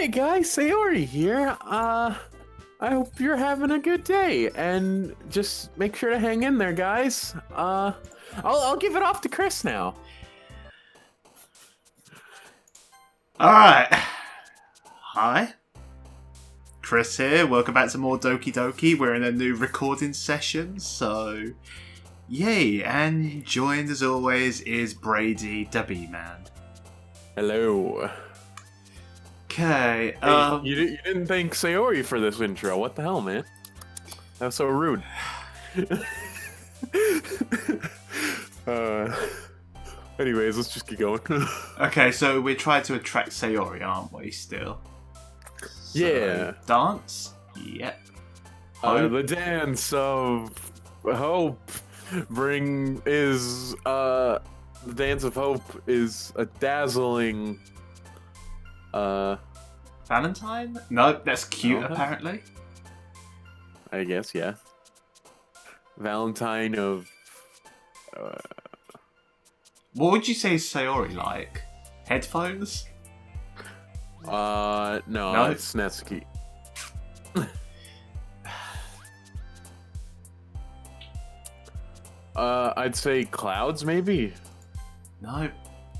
Hey guys, Sayori here. I hope you're having a good day, and just make sure to hang in there, guys. I'll give it off to Chris now. Alright. Hi. Chris here. Welcome back to more Doki Doki. We're in a new recording session, so yay. And joined as always is Brady, the B-Man. Hello. Okay, Hey, you didn't thank Sayori for this intro. What the hell, man? That was so rude. Anyways, let's just get going. Okay, so we tried to attract Sayori, aren't we, still? So, Yeah. Dance? Yep. Hope? The dance of hope the dance of hope is a dazzling Valentine? No, that's cute, Okay. apparently. I guess, yeah. Valentine of What would you say is Sayori like? Headphones? no, No? it's Natsuki. I'd say clouds, maybe. No.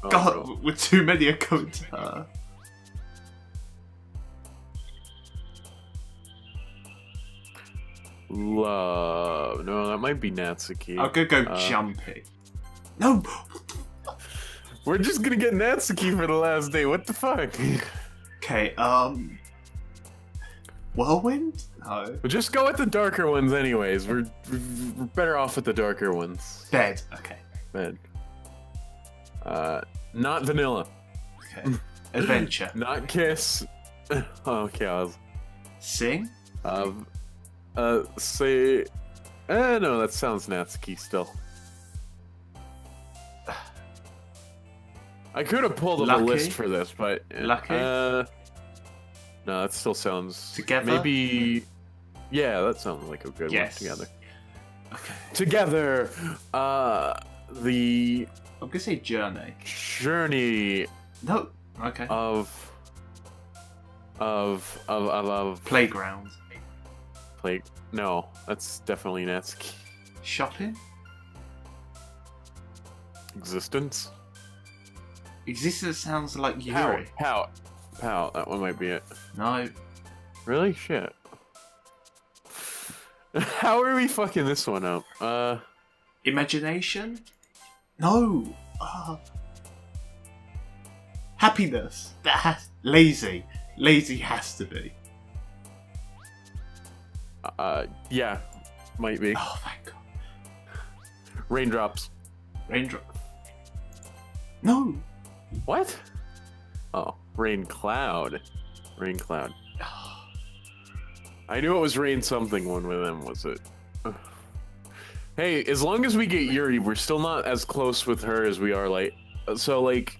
Oh, God, no. with too many are coming to her. Love. No, that might be Natsuki. I'm gonna go jumpy. No! We're just gonna get Natsuki for the last day. What the fuck? Okay, Whirlwind? No. We'll just go with the darker ones, anyways. We're better off with the darker ones. Bed. Okay. Man. Not vanilla. Okay. Adventure. Not kiss. Okay, I was. Sing? Say. No, that sounds Natsuki still. I could have pulled up Lucky? a list for this, but. Lucky? No, that still sounds. Together? Maybe. Yeah, that sounds like a good Yes. one. Together. Okay. Together. The I'm gonna say journey. journey No. Okay. of Playground. play. No, that's definitely Natsuki. Shopping? Existence. Existence sounds like Pow. Yuri. Pow. Pow. That one might be it. No. Really? Shit. How are we fucking this one up? Imagination? No. Happiness. That has lazy. Lazy has to be. Yeah. Might be. Oh thank God. Raindrops. Raindrop. No. What? Oh, rain cloud. Rain cloud. I knew it was rain something one with them, was it? Hey, as long as we get Yuri, we're still not as close with her as we are, like... So, like...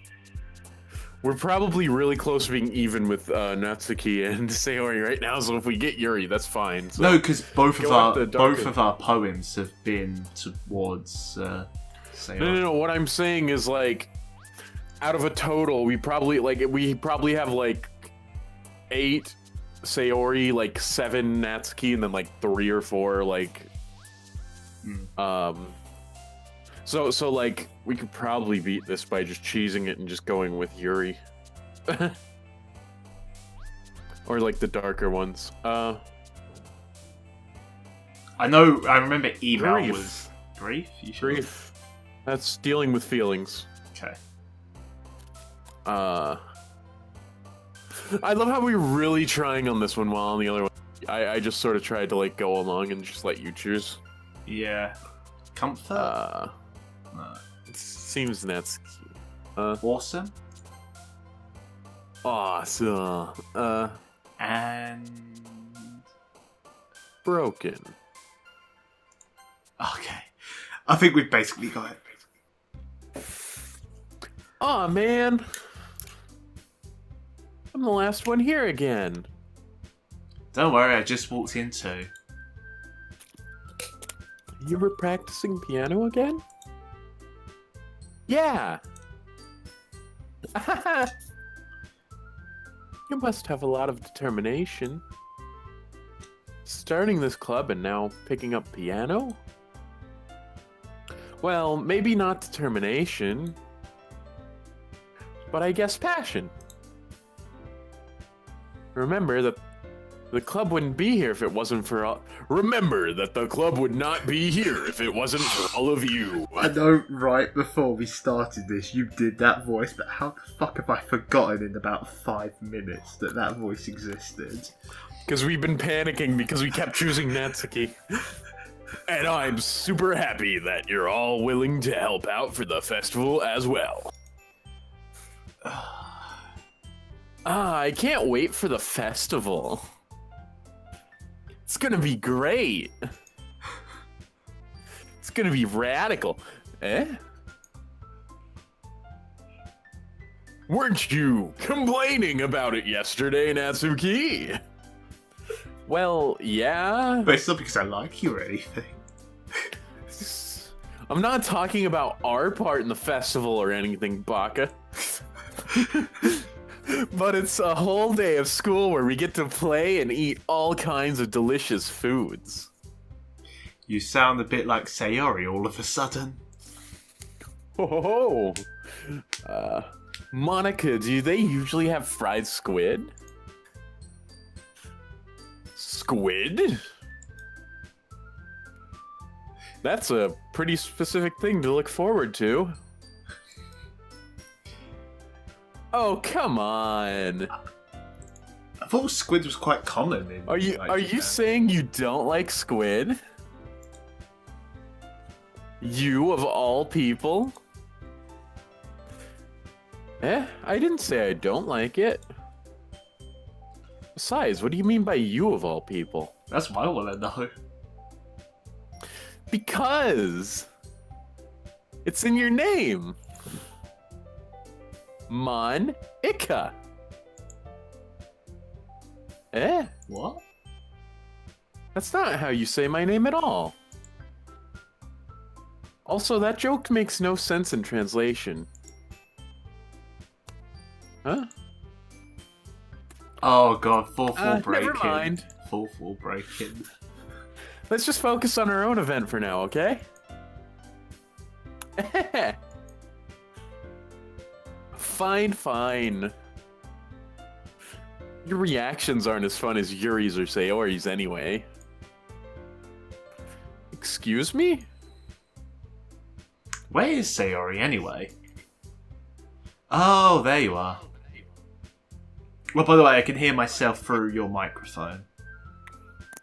We're probably really close to being even with Natsuki and Sayori right now, so if we get Yuri, that's fine. So No, because both go with the of darker- our poems have been towards Sayori. No, what I'm saying is, like... Out of a total, we probably have, like... 8 Sayori, like 7 Natsuki, and then, like, 3 or 4, like... So like, we could probably beat this by just cheesing it and just going with Yuri. Or like the darker ones. I remember email Grief. was grief. You sure? Grief. That's dealing with feelings. Okay. I love how we were really trying on this one while on the other one. I just sort of tried to like go along and just let you choose. Yeah. Comfort. No. It seems that's Awesome. awesome. And Broken. okay. I think we've basically got it. Aw, man. I'm the last one here again. Don't worry, I just walked in too. You were practicing piano again? Yeah. You must have a lot of determination. Starting this club and now picking up piano? Well, maybe not determination, but I guess passion. Remember that the club wouldn't be here if it wasn't for all... Remember that the club would not be here if it wasn't for all of you. I know right before we started this you did that voice, but how the fuck have I forgotten in about 5 minutes that voice existed? Because we've been panicking because we kept choosing Natsuki. And I'm super happy that you're all willing to help out for the festival as well. I can't wait for the festival. It's gonna be great. It's gonna be radical. Eh? Weren't you complaining about it yesterday, Natsuki? Well, yeah. But it's not because I like you or anything. I'm not talking about our part in the festival or anything, Baka. But it's a whole day of school where we get to play and eat all kinds of delicious foods. You sound a bit like Sayori all of a sudden. Oh, Monika, do they usually have fried squid? Squid? That's a pretty specific thing to look forward to. Oh, come on. I thought squid was quite common in... Are you saying you don't like squid? You of all people? I didn't say I don't like it. Besides, what do you mean by you of all people? That's what I want to know. Because it's in your name. Monika. What? That's not how you say my name at all. Also, that joke makes no sense in translation. Huh? Oh god, full break-in. Never mind. Full break-in. Let's just focus on our own event for now, okay? Fine. Your reactions aren't as fun as Yuri's or Sayori's anyway. Excuse me? Where is Sayori anyway? Oh, there you are. Well, by the way, I can hear myself through your microphone.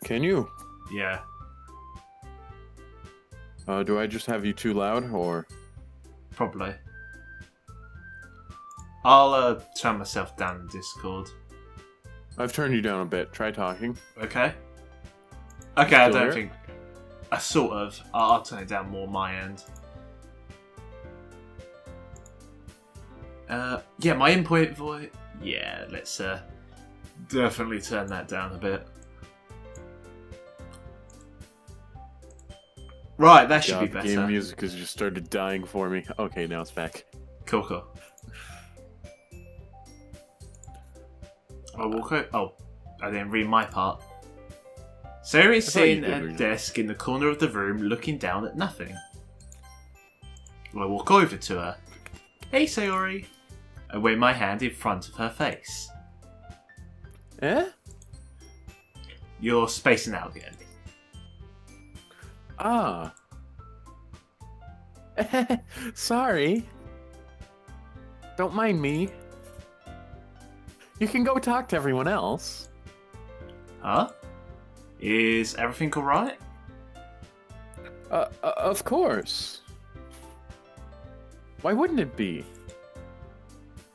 Can you? Yeah. Do I just have you too loud, or...? Probably. I'll turn myself down in Discord. I've turned you down a bit. Try talking. Okay. Okay, I Still don't there? think... sort of. I'll turn it down more on my end. Yeah, my input voice... Yeah, let's definitely turn that down a bit. Right, that should be God, better. game music has just started dying for me. Okay, now it's back. Cool. I walk out. Oh, I didn't read my part. Sarah is sitting at a desk in the corner of the room looking down at nothing. I walk over to her. Hey, Sayori. I wave my hand in front of her face. You're spacing out again. Ah. Sorry. Don't mind me. You can go talk to everyone else. Huh? Is everything alright? Of course. Why wouldn't it be?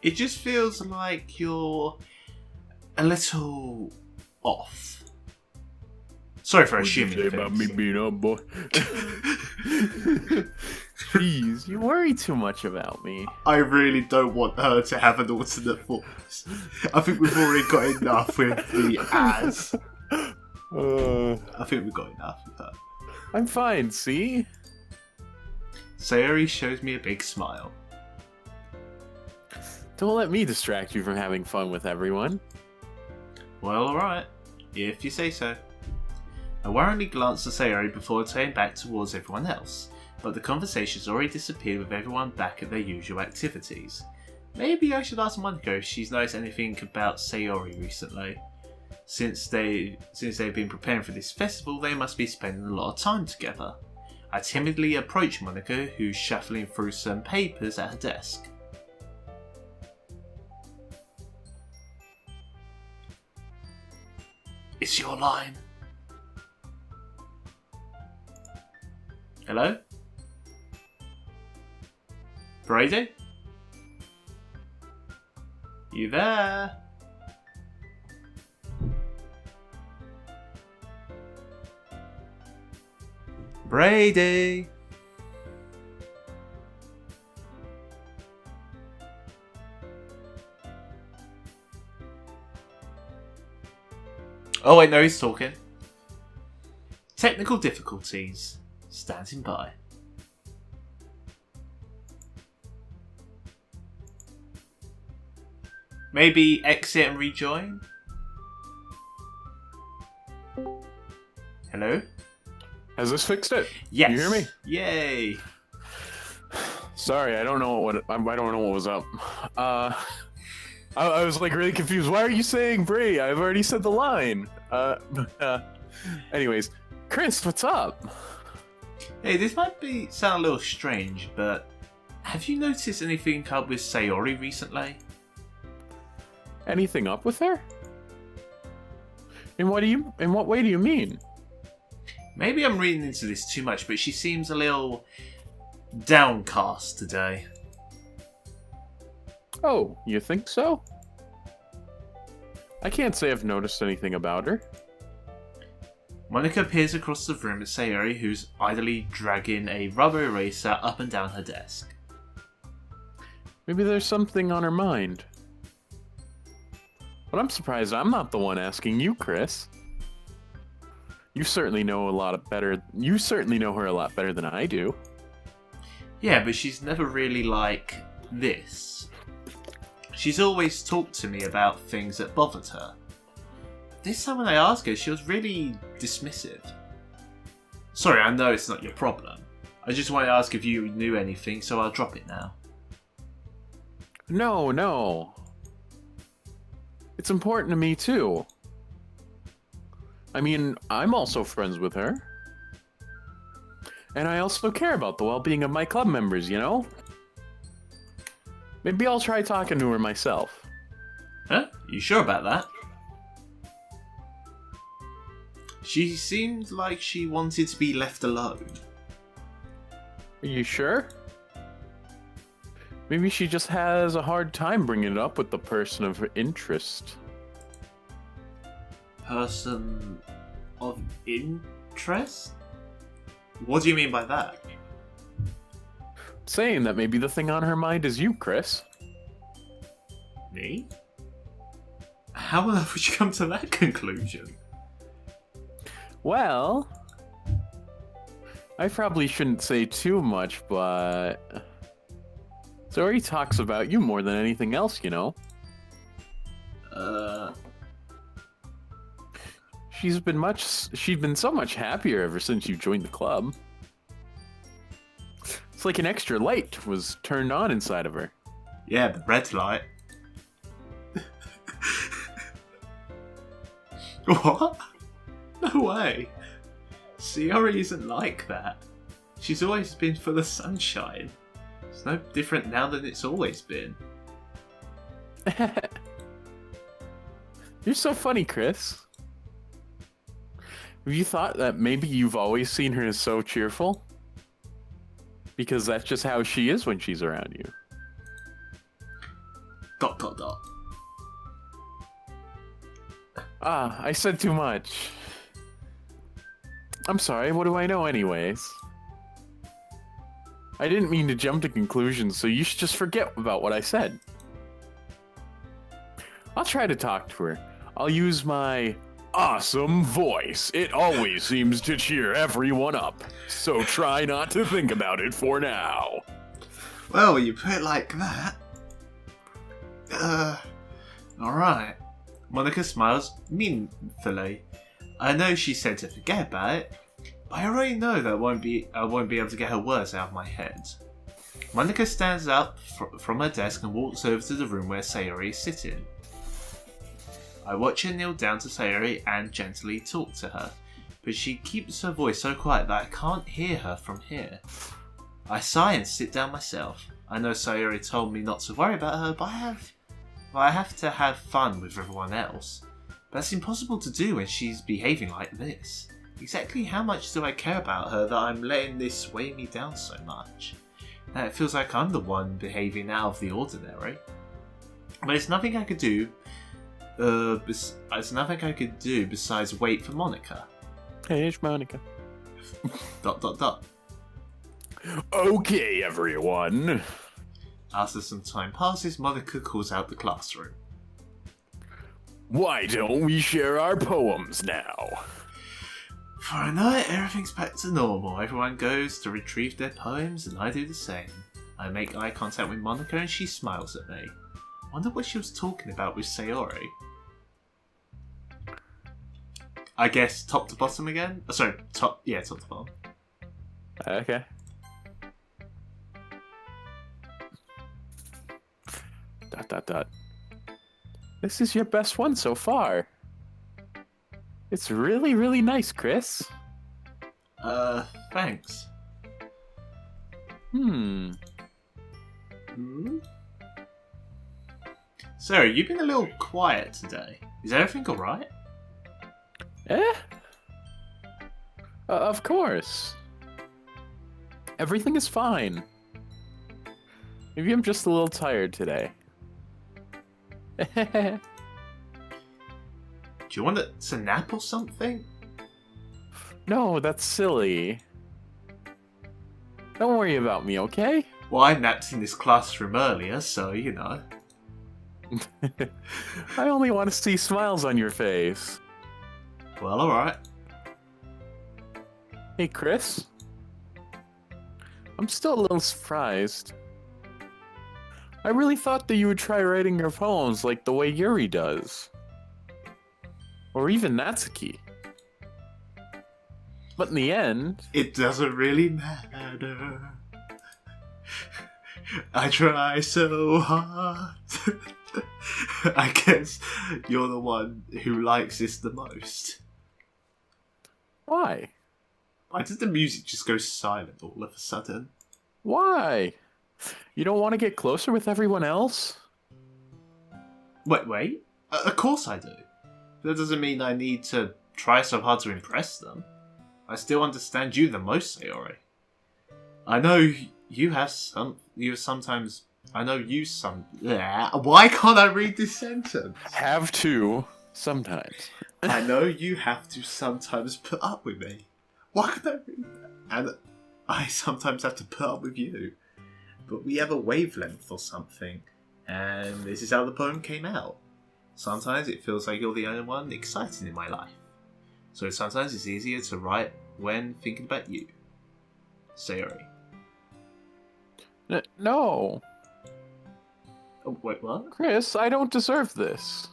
It just feels like you're a little off. Sorry for assuming What did you say about me things. being up, boy? Jeez, you worry too much about me. I really don't want her to have an alternate voice. I think we've already got enough with the as. I think we've got enough with her. I'm fine, see? Sayori shows me a big smile. Don't let me distract you from having fun with everyone. Well, alright. If you say so. I worriedly glanced at Sayori before turning back towards everyone else, but the conversation's already disappeared with everyone back at their usual activities. Maybe I should ask Monika if she's noticed anything about Sayori recently. Since they've been preparing for this festival, they must be spending a lot of time together. I timidly approach Monika, who's shuffling through some papers at her desk. It's your line. Hello? Brady? You there? Brady! Oh wait, no, he's talking. Technical difficulties. Standing by. Maybe exit and rejoin? Hello? Has this fixed it? Yes. You hear me? Yay. Sorry, I don't know what was up. I was like really confused. Why are you saying Brie? I've already said the line. Anyways, Chris, what's up? Hey, this might sound a little strange, but have you noticed anything up with Sayori recently? Anything up with her? In what way do you mean? Maybe I'm reading into this too much, but she seems a little downcast today. Oh, you think so? I can't say I've noticed anything about her. Monika peers across the room at Sayori, who's idly dragging a rubber eraser up and down her desk. Maybe there's something on her mind. But I'm surprised I'm not the one asking you, Chris. You certainly know her a lot better than I do. Yeah, but she's never really like this. She's always talked to me about things that bothered her. This time when I asked her, she was really dismissive. Sorry, I know it's not your problem. I just want to ask if you knew anything, so I'll drop it now. No. It's important to me too. I mean, I'm also friends with her. And I also care about the well-being of my club members, you know? Maybe I'll try talking to her myself. Huh? You sure about that? She seemed like she wanted to be left alone. Are you sure? Maybe she just has a hard time bringing it up with the person of her interest. Person of interest? What do you mean by that? Saying that maybe the thing on her mind is you, Chris. Me? How on earth would you come to that conclusion? Well, I probably shouldn't say too much, but Zoe talks about you more than anything else, you know. She's been so much happier ever since you joined the club. It's like an extra light was turned on inside of her. Yeah, the red light. What? No way. Sayori isn't like that. She's always been full of sunshine. It's no different now than it's always been. You're so funny, Chris. Have you thought that maybe you've always seen her as so cheerful? Because that's just how she is when she's around you. ... Ah, I said too much. I'm sorry, what do I know anyways? I didn't mean to jump to conclusions, so you should just forget about what I said. I'll try to talk to her. I'll use my awesome voice. It always seems to cheer everyone up. So try not to think about it for now. Well, you put it like that. Alright. Monika smiles meaningfully. I know she said to forget about it, but I already know that I won't be able to get her words out of my head. Monika stands up from her desk and walks over to the room where Sayori is sitting. I watch her kneel down to Sayori and gently talk to her, but she keeps her voice so quiet that I can't hear her from here. I sigh and sit down myself. I know Sayori told me not to worry about her, but I have to have fun with everyone else. But that's impossible to do when she's behaving like this. Exactly how much do I care about her that I'm letting this weigh me down so much? Now it feels like I'm the one behaving out of the ordinary. But there's nothing I could do. There's nothing I could do besides wait for Monika. Hey, it's Monika. ... Okay, everyone. After some time passes, Monika calls out the classroom. Why don't we share our poems now? For a night, everything's back to normal. Everyone goes to retrieve their poems, and I do the same. I make eye contact with Monika, and she smiles at me. Wonder what she was talking about with Sayori. I guess top to bottom again? Sorry, top to bottom. Okay. ... This is your best one so far. It's really, really nice, Chris. Thanks. Sarah, you've been a little quiet today. Is everything alright? Of course. Everything is fine. Maybe I'm just a little tired today. Do you want to nap or something? No, that's silly. Don't worry about me, okay? Well, I napped in this classroom earlier, so, you know. I only want to see smiles on your face. Well, alright. Hey, Chris. I'm still a little surprised. I really thought that you would try writing your poems like the way Yuri does. Or even Natsuki. But in the end... It doesn't really matter. I try so hard. I guess you're the one who likes this the most. Why? Why did the music just go silent all of a sudden? Why? You don't want to get closer with everyone else? Wait. Of course I do. That doesn't mean I need to try so hard to impress them. I still understand you the most, Sayori. I know you have some... Why can't I read this sentence? Have to, sometimes. I know you have to sometimes put up with me. Why can't I read that? And I sometimes have to put up with you. But we have a wavelength or something. And this is how the poem came out. Sometimes it feels like you're the only one exciting in my life. So sometimes it's easier to write when thinking about you. Sayori. No. Oh, wait, what? Chris, I don't deserve this.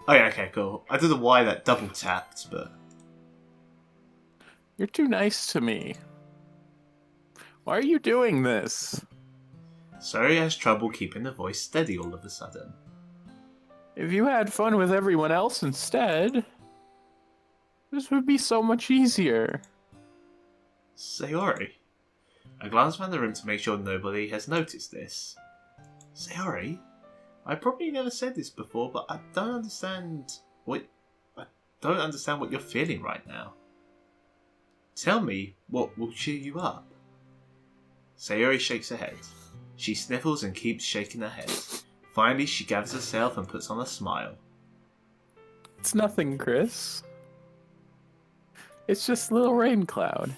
Oh yeah, okay, cool. I don't know why that double tapped, but... You're too nice to me. Why are you doing this? Sayori has trouble keeping the voice steady all of a sudden. If you had fun with everyone else instead, this would be so much easier. Sayori. I glance around the room to make sure nobody has noticed this. Sayori, I probably never said this before, but I don't understand what you're feeling right now. Tell me what will cheer you up. Sayori shakes her head. She sniffles and keeps shaking her head. Finally, she gathers herself and puts on a smile. It's nothing, Chris. It's just a little rain cloud.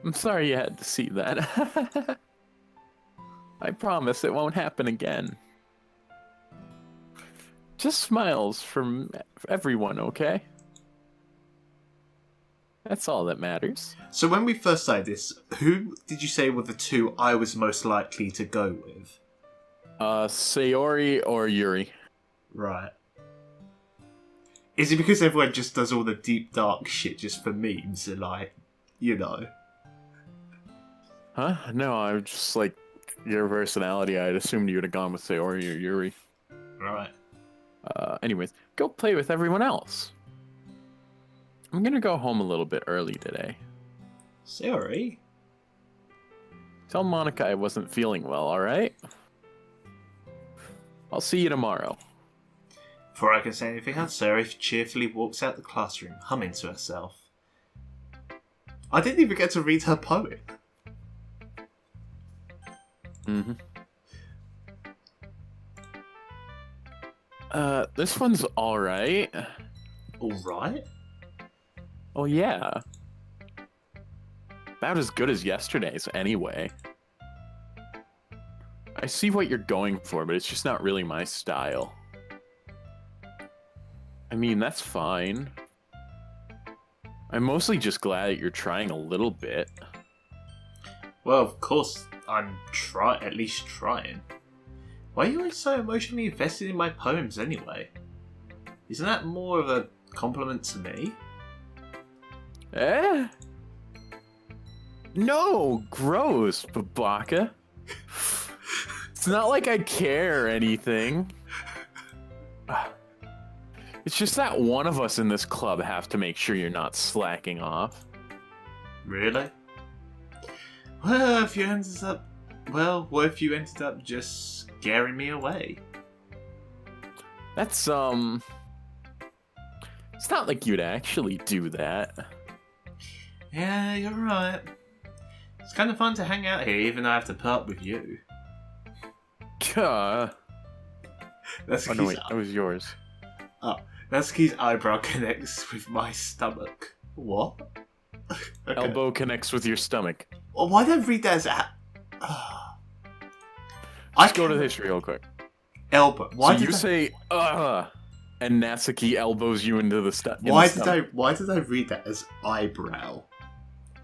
I'm sorry you had to see that. I promise it won't happen again. Just smiles from everyone, okay? That's all that matters. So when we first started this, who did you say were the two I was most likely to go with? Sayori or Yuri. Right. Is it because everyone just does all the deep, dark shit just for memes and, like, you know? Huh? No, I'm just like your personality. I'd assumed you would have gone with Sayori or Yuri. Right. Anyways, go play with everyone else. I'm gonna go home a little bit early today. Sayori? Tell Monika I wasn't feeling well, alright? I'll see you tomorrow. Before I can say anything else, Sayori cheerfully walks out the classroom, humming to herself. I didn't even get to read her poem. Mm-hmm. This one's alright. Alright? Oh, yeah. About as good as yesterday's, anyway. I see what you're going for, but it's just not really my style. I mean, that's fine. I'm mostly just glad that you're trying a little bit. Well, of course, I'm at least trying. Why are you always so emotionally invested in my poems anyway? Isn't that more of a compliment to me? Eh? No, gross, Babaka. It's not like I care or anything. It's just that one of us in this club have to make sure you're not slacking off. Really? Well, what if you ended up just scaring me away? That's, it's not like you'd actually do that. Yeah, you're right. It's kind of fun to hang out here, even though I have to put up with you. Oh no, wait, that was yours. Oh, Natsuki's eyebrow connects with my stomach. What? Okay. Elbow connects with your stomach. Well, why don't I read that as a... Let's go to the history real quick. Elbow. Why so did you say, and Natsuki elbows you into the stomach. Why did I read that as eyebrow?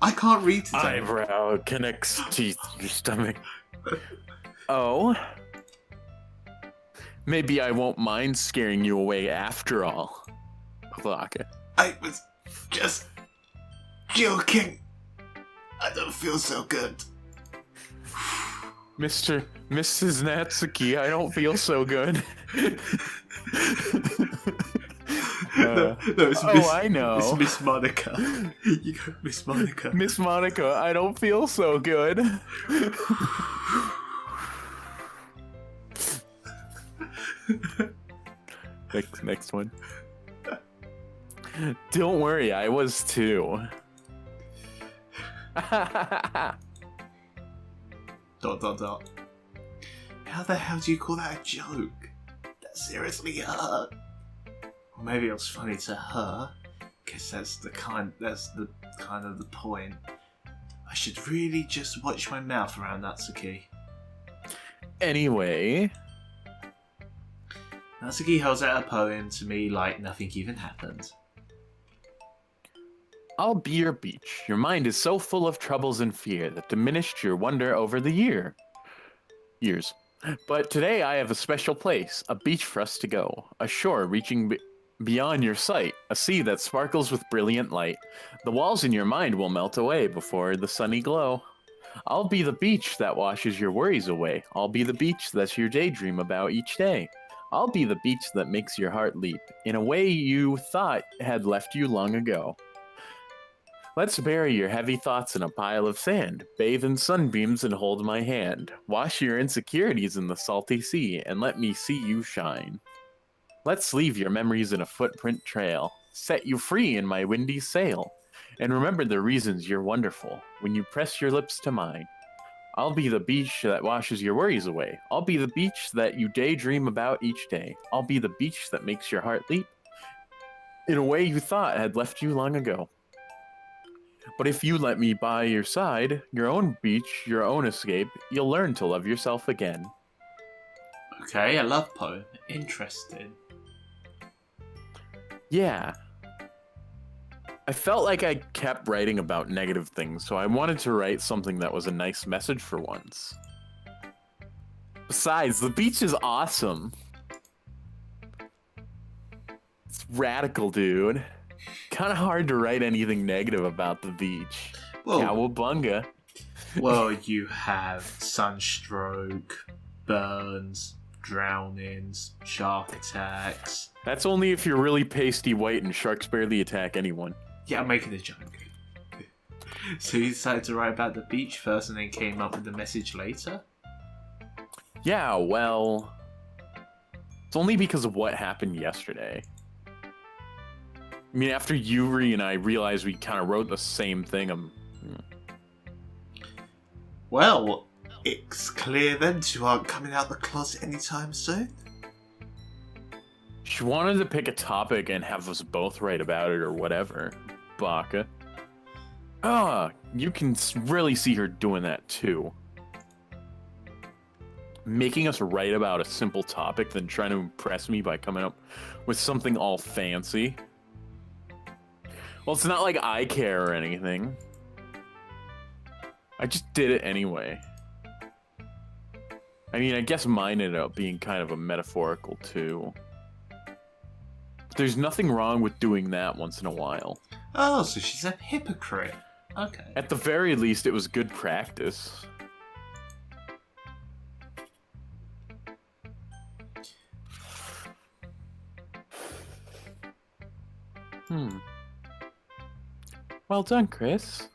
I can't read today. Eyebrow connects to your stomach. Oh? Maybe I won't mind scaring you away after all. Babaka. I was just joking. I don't feel so good. Mrs. Natsuki, I don't feel so good. No, it's I know. It's Miss Monika. You go, Miss Monika. Miss Monika, I don't feel so good. Next one. Don't worry, I was too. Dot. How the hell do you call that a joke? That seriously hurt. Or maybe it was funny to her, because that's the kind of the point. I should really just watch my mouth around Natsuki. Anyway, Natsuki holds out a poem to me like nothing even happened. I'll be your beach. Your mind is so full of troubles and fear that diminished your wonder over the years. But today I have a special place, a beach for us to go, a shore reaching beyond your sight, a sea that sparkles with brilliant light. The walls in your mind will melt away before the sunny glow. I'll be the beach that washes your worries away. I'll be the beach that you daydream about each day. I'll be the beach that makes your heart leap in a way you thought had left you long ago. Let's bury your heavy thoughts in a pile of sand, bathe in sunbeams and hold my hand. Wash your insecurities in the salty sea and let me see you shine. Let's leave your memories in a footprint trail, set you free in my windy sail, and remember the reasons you're wonderful when you press your lips to mine. I'll be the beach that washes your worries away. I'll be the beach that you daydream about each day. I'll be the beach that makes your heart leap in a way you thought had left you long ago. But if you let me by your side, your own beach, your own escape, you'll learn to love yourself again. Okay, a love poem. Interesting. Yeah. I felt like I kept writing about negative things, so I wanted to write something that was a nice message for once. Besides, the beach is awesome. It's radical, dude. Kind of hard to write anything negative about the beach. Well, Cowabunga. well, you have sunstroke, burns, drownings, shark attacks. That's only if you're really pasty white and sharks barely attack anyone. Yeah, I'm making a joke. So you decided to write about the beach first and then came up with the message later? Yeah, well... It's only because of what happened yesterday. I mean, after Yuri and I realized we kind of wrote the same thing, Well, it's clear then you aren't coming out the closet anytime soon. she wanted to pick a topic and have us both write about it or whatever. Baka. You can really see her doing that too. Making us write about a simple topic, then trying to impress me by coming up with something all fancy. Well, it's not like I care or anything. I just did it anyway. I mean, I guess mine ended up being kind of a metaphorical too. But there's nothing wrong with doing that once in a while. Oh, so she's a hypocrite. Okay. At the very least, it was good practice. Well done, Chris.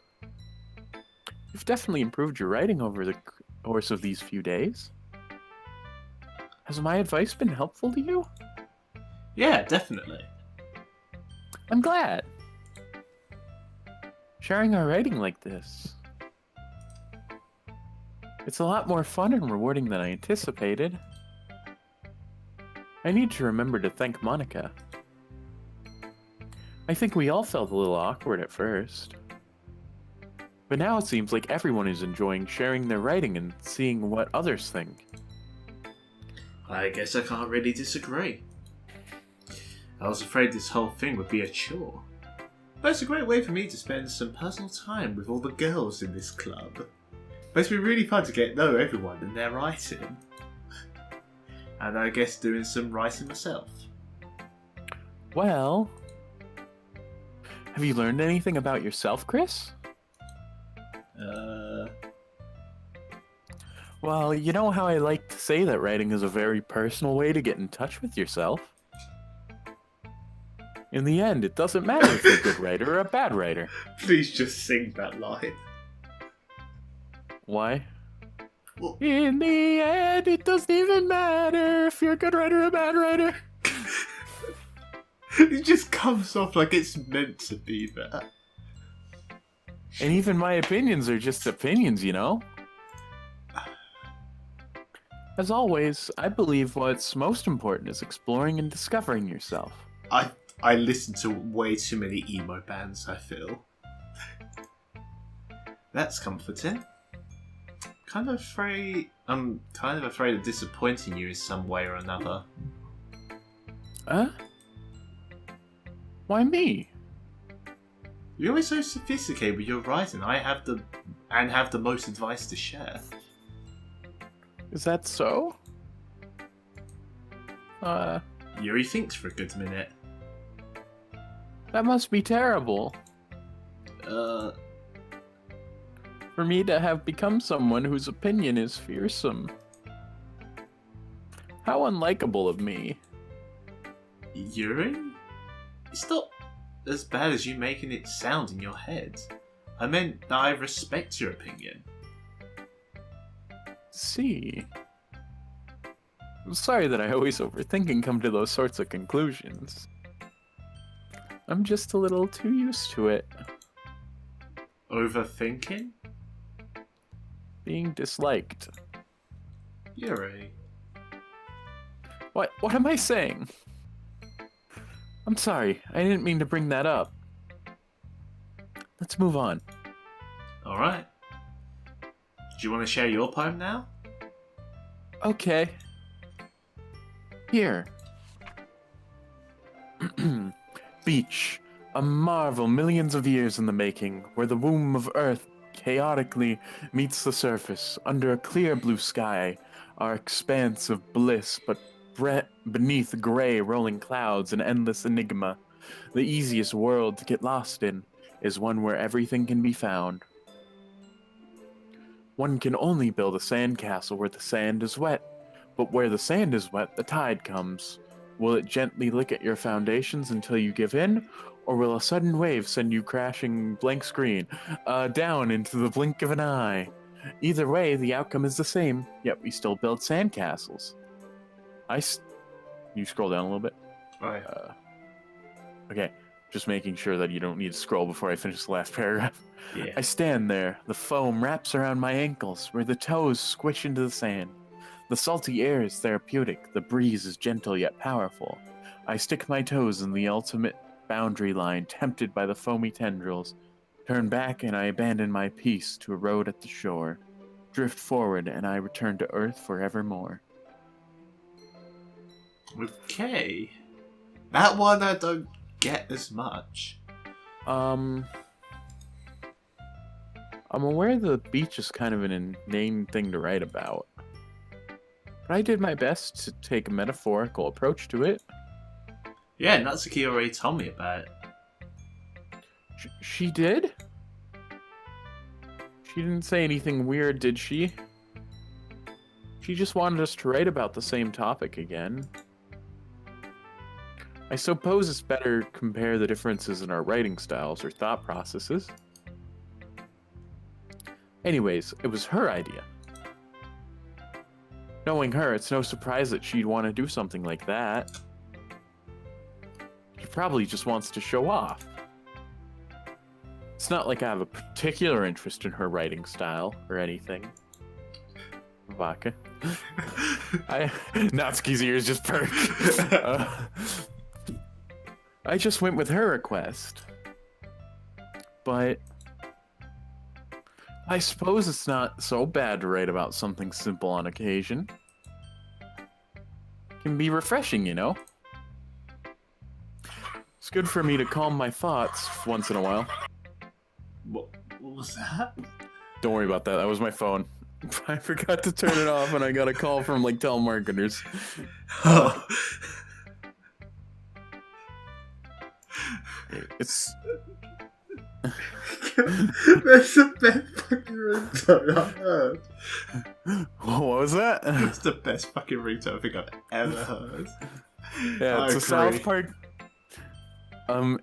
You've definitely improved your writing over the course of these few days. Has my advice been helpful to you? Yeah, definitely. I'm glad. Sharing our writing like this. It's a lot more fun and rewarding than I anticipated. I need to remember to thank Monika. I think we all felt a little awkward at first. But now it seems like everyone is enjoying sharing their writing and seeing what others think. I guess I can't really disagree. I was afraid this whole thing would be a chore. But it's a great way for me to spend some personal time with all the girls in this club. But it's been really fun to get to know everyone and their writing. And I guess doing some writing myself. Well, have you learned anything about yourself, Chris? Well, you know how I like to say that writing is a very personal way to get in touch with yourself? In the end, it doesn't matter if you're a good writer or a bad writer. Please just sing that line. Why? Well, In the end, it doesn't even matter if you're a good writer or a bad writer. it just comes off like it's meant to be that. And even my opinions are just opinions, you know? As always, I believe what's most important is exploring and discovering yourself. I listen to way too many emo bands, I feel. That's comforting. I'm kind of afraid of disappointing you in some way or another. Huh? Why me? You're always so sophisticated with your writing. I have the most advice to share. Is that so? Yuri thinks for a good minute. That must be terrible. For me to have become someone whose opinion is fearsome. How unlikable of me. Yuri? It's not as bad as you making it sound in your head. I meant that I respect your opinion. See. I'm sorry that I always overthink and come to those sorts of conclusions. I'm just a little too used to it. Overthinking? Being disliked. Yuri. What am I saying? I'm sorry, I didn't mean to bring that up. Let's move on. Alright. Do you want to share your poem now? Okay. Here. Beach. A marvel millions of years in the making, where the womb of Earth chaotically meets the surface under a clear blue sky, our expanse of bliss, but beneath gray rolling clouds and endless enigma, the easiest world to get lost in is one where everything can be found. One can only build a sandcastle where the sand is wet, but where the sand is wet, the tide comes. Will it gently lick at your foundations until you give in, or will a sudden wave send you crashing blank screen, down into the blink of an eye? Either way, the outcome is the same, yet we still build sandcastles. You scroll down a little bit? Right. Okay, just making sure that you don't need to scroll before I finish the last paragraph. Yeah. I stand there, the foam wraps around my ankles, where the toes squish into the sand. The salty air is therapeutic, the breeze is gentle yet powerful. I stick my toes in the ultimate boundary line, tempted by the foamy tendrils. Turn back and I abandon my peace to erode at the shore. Drift forward and I return to Earth forevermore. Okay. That one I don't get as much. I'm aware the beach is kind of an inane thing to write about. But I did my best to take a metaphorical approach to it. Yeah, Natsuki already told me about it. She did? She didn't say anything weird, did she? She just wanted us to write about the same topic again. I suppose it's better to compare the differences in our writing styles or thought processes. Anyways, it was her idea. Knowing her, it's no surprise that she'd want to do something like that. She probably just wants to show off. It's not like I have a particular interest in her writing style or anything. Vodka. Natsuki's ears just perk. I just went with her request. But I suppose it's not so bad to write about something simple on occasion. It can be refreshing, you know? It's good for me to calm my thoughts once in a while. What was that? Don't worry about that. That was my phone. I forgot to turn it off and I got a call from like telemarketers. Oh. It's... That's the best fucking ringtone I've heard. What was that? It's the best fucking ringtone I think I've ever heard. Yeah, it's I a South agree. Park.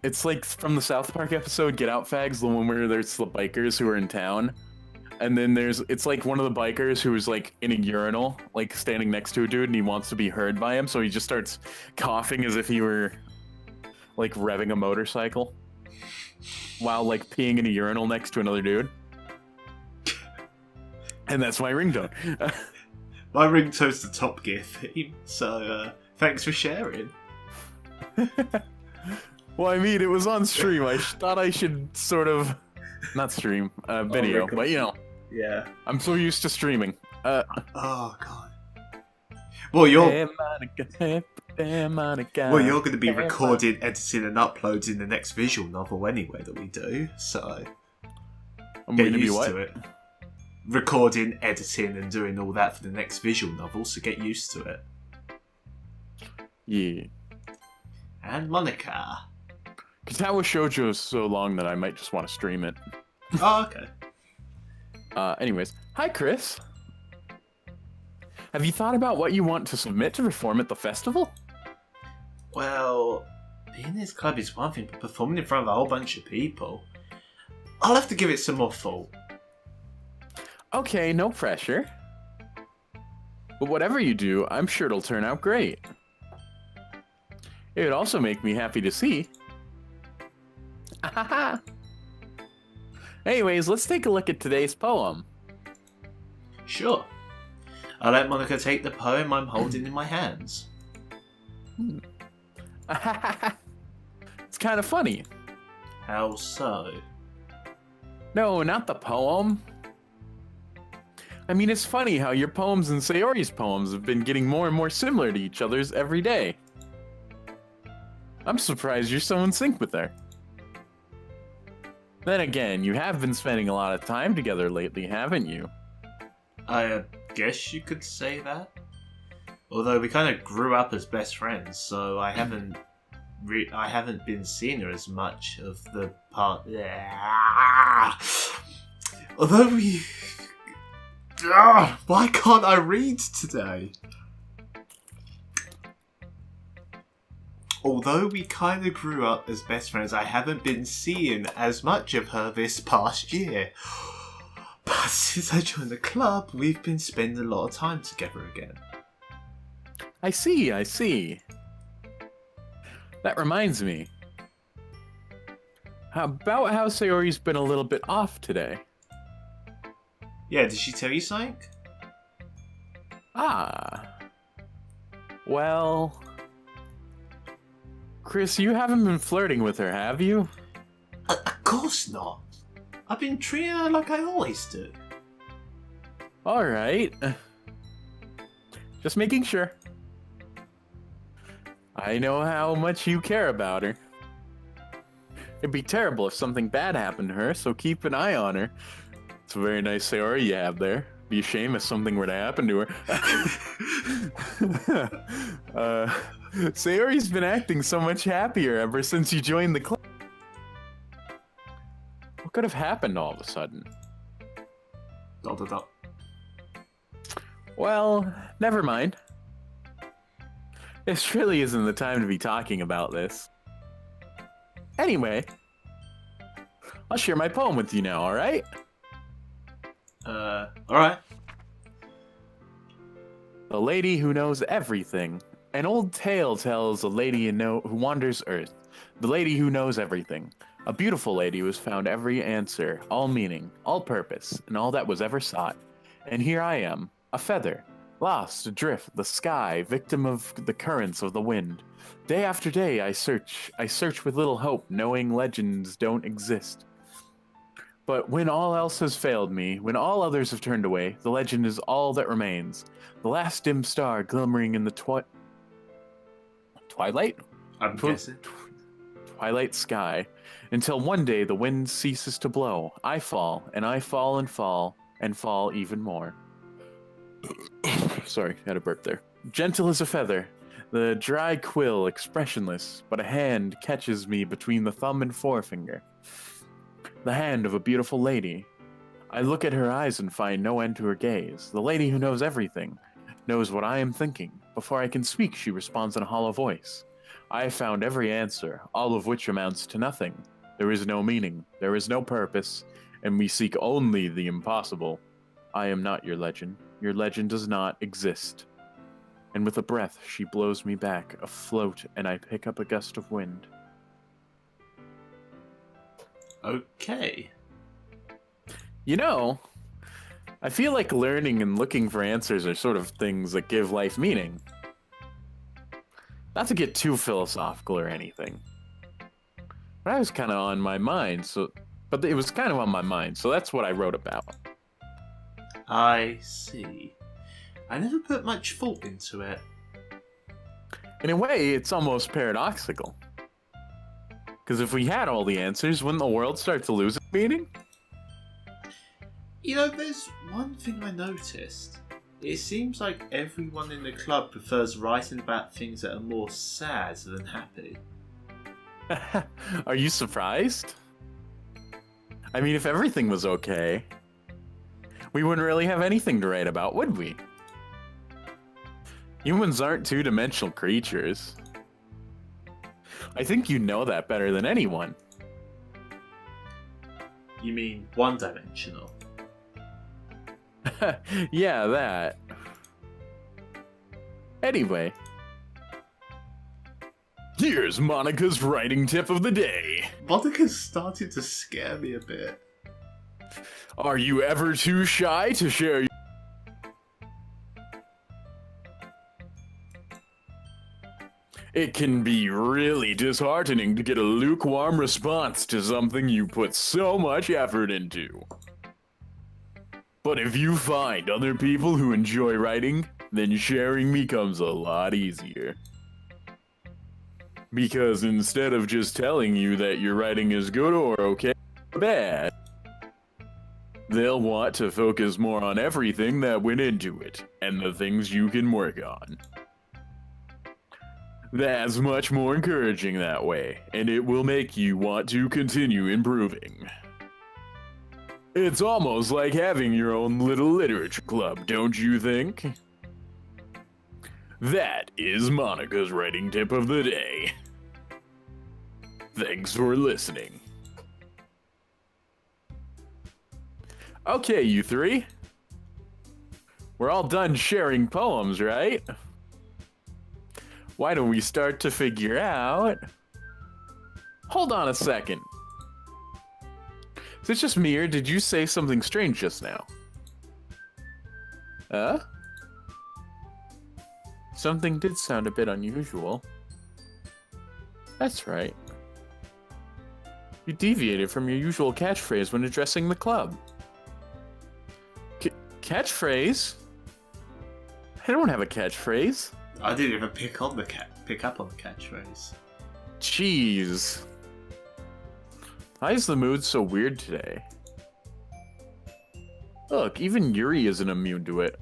It's like from the South Park episode Get Out Fags, the one where there's the bikers who are in town. And then it's like one of the bikers who is like in a urinal, like standing next to a dude and he wants to be heard by him. So he just starts coughing as if he were like revving a motorcycle while like peeing in a urinal next to another dude. And that's my ringtone. My ringtone's the Top Gear theme, so thanks for sharing. Well, I mean, it was on stream. I thought I should sort of... Not stream, video, record. but you know. Yeah. I'm so used to streaming. Oh, God. Well, you're Monika. well, you're going to be recording, editing, and uploading the next visual novel anyway that we do, so I'm get going to be used what? to it. Recording, editing, and doing all that for the next visual novel, so get used to it. Yeah. And Monika. Katawa Shoujo is so long that I might just want to stream it. Oh, okay. Anyways, hi Chris. Have you thought about what you want to submit to perform at the festival? Well, being in this club is one thing, but performing in front of a whole bunch of people, I'll have to give it some more thought. Okay, no pressure. But whatever you do, I'm sure it'll turn out great. It would also make me happy to see. Anyways, let's take a look at today's poem. Sure. I'll let Monika take the poem I'm holding in my hands. It's kind of funny. How so? No, not the poem. I mean, it's funny how your poems and Sayori's poems have been getting more and more similar to each other's every day. I'm surprised you're so in sync with her. Then again, you have been spending a lot of time together lately, haven't you? I guess you could say that. Although we kind of grew up as best friends, so I haven't been seeing her as much of the part. Although we... why can't I read today? Although we kind of grew up as best friends, I haven't been seeing as much of her this past year. But since I joined the club, we've been spending a lot of time together again. I see. That reminds me. How about how Sayori's been a little bit off today? Yeah, did she tell you something? Well... Chris, you haven't been flirting with her, have you? Of course not. I've been treating her like I always do. Alright. Just making sure. I know how much you care about her. It'd be terrible if something bad happened to her, so keep an eye on her. It's a very nice Sayori you have there. Be a shame if something were to happen to her. Sayori's been acting so much happier ever since you joined the club. What could have happened all of a sudden? ... Well, never mind. This really isn't the time to be talking about this. Anyway, I'll share my poem with you now, alright? Alright. The lady who knows everything. An old tale tells a lady who wanders earth. The lady who knows everything. A beautiful lady who has found every answer, all meaning, all purpose, and all that was ever sought. And here I am, a feather, lost adrift the sky, victim of the currents of the wind. Day after day I search with little hope, knowing legends don't exist. But when all else has failed me, when all others have turned away, the legend is all that remains. The last dim star glimmering in the twilight? I'm guessing. Twilight sky. Until one day the wind ceases to blow. I fall, and I fall and fall, and fall even more. Sorry, had a burp there. Gentle as a feather, the dry quill expressionless, but a hand catches me between the thumb and forefinger. The hand of a beautiful lady. I look at her eyes and find no end to her gaze. The lady who knows everything, knows what I am thinking. Before I can speak, she responds in a hollow voice. I have found every answer, all of which amounts to nothing. There is no meaning, there is no purpose, and we seek only the impossible. I am not your legend. Your legend does not exist. And with a breath, she blows me back, afloat, and I pick up a gust of wind. Okay. You know, I feel like learning and looking for answers are sort of things that give life meaning. Not to get too philosophical or anything. But I was kind of on my mind, but it was kind of on my mind, so that's what I wrote about. I see. I never put much thought into it. In a way, it's almost paradoxical. Because if we had all the answers, wouldn't the world start to lose its meaning? You know, there's one thing I noticed. It seems like everyone in the club prefers writing about things that are more sad than happy. Are you surprised? I mean, if everything was okay, we wouldn't really have anything to write about, would we? Humans aren't two-dimensional creatures. I think you know that better than anyone. You mean one-dimensional? Yeah, that. Anyway. Here's Monika's writing tip of the day. Monika's starting to scare me a bit. Are you ever too shy to share your... It can be really disheartening to get a lukewarm response to something you put so much effort into. But if you find other people who enjoy writing, then sharing becomes a lot easier. Because instead of just telling you that your writing is good or okay or bad, they'll want to focus more on everything that went into it, and the things you can work on. That's much more encouraging that way, and it will make you want to continue improving. It's almost like having your own little literature club, don't you think? That is Monika's writing tip of the day. Thanks for listening. Okay, you three. We're all done sharing poems, right? Why don't we start to figure out... Hold on a second. Is it just me, or did you say something strange just now? Huh? Something did sound a bit unusual. That's right. You deviated from your usual catchphrase when addressing the club. Catchphrase? I don't have a catchphrase. I didn't even pick up on the catchphrase. Jeez. Why is the mood so weird today? Look, even Yuri isn't immune to it.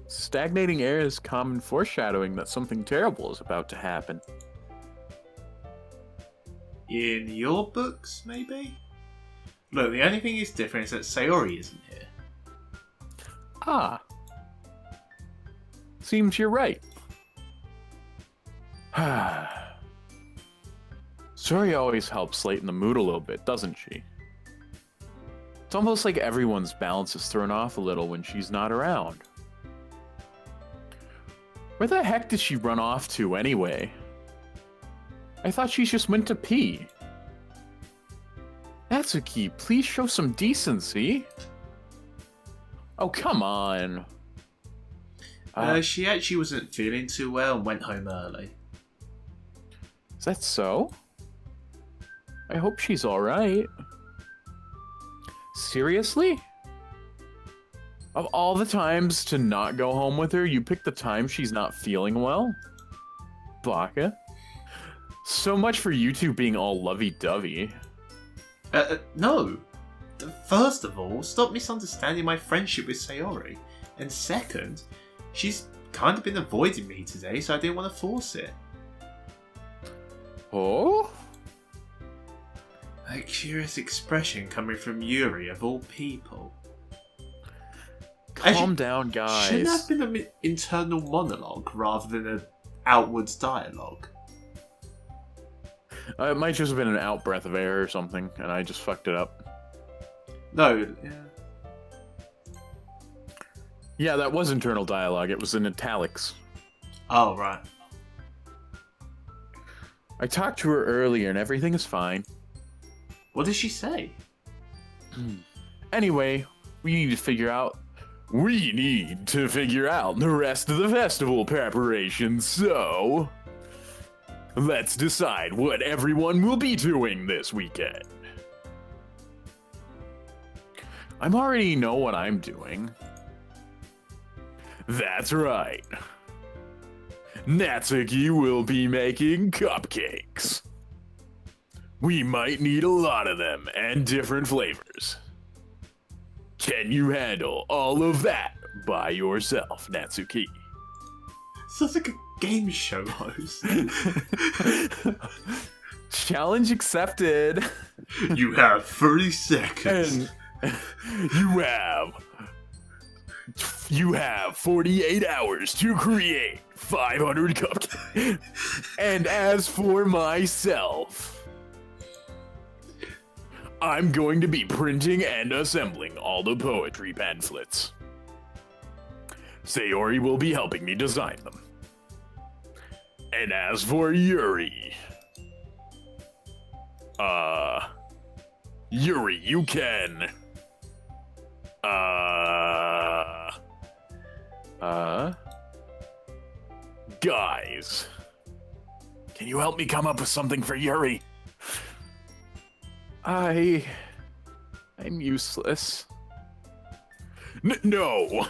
Stagnating air is common foreshadowing that something terrible is about to happen. In your books, maybe? Look, the only thing is different is that Sayori isn't here. Ah. Seems you're right. Sayori always helps lighten the mood a little bit, doesn't she? It's almost like everyone's balance is thrown off a little when she's not around. Where the heck did she run off to anyway? I thought she just went to pee. Natsuki, please show some decency. Oh, come on. She actually wasn't feeling too well and went home early. Is that so? I hope she's alright. Seriously? Of all the times to not go home with her, you picked the time she's not feeling well? Baka. So much for you two being all lovey-dovey. No. First of all, stop misunderstanding my friendship with Sayori. And second, she's kind of been avoiding me today, so I didn't want to force it. Oh? A curious expression coming from Yuri, of all people. Calm down, guys. Shouldn't that have been an internal monologue rather than an outwards dialogue? It might just have been an out breath of air or something, and I just fucked it up. No, yeah. Yeah, that was internal dialogue. It was in italics. Oh, right. I talked to her earlier, and everything is fine. What did she say? Anyway, we need to figure out the rest of the festival preparations, so... Let's decide what everyone will be doing this weekend. I already know what I'm doing. That's right. Natsuki will be making cupcakes. We might need a lot of them and different flavors. Can you handle all of that by yourself, Natsuki? Sounds like a game show host. Challenge accepted. You have 30 seconds. And you have 48 hours to create 500 cupcakes. And as for myself, I'm going to be printing and assembling all the poetry pamphlets. Sayori will be helping me design them. And as for Yuri... Yuri, you can... Guys... Can you help me come up with something for Yuri? I'm useless. No!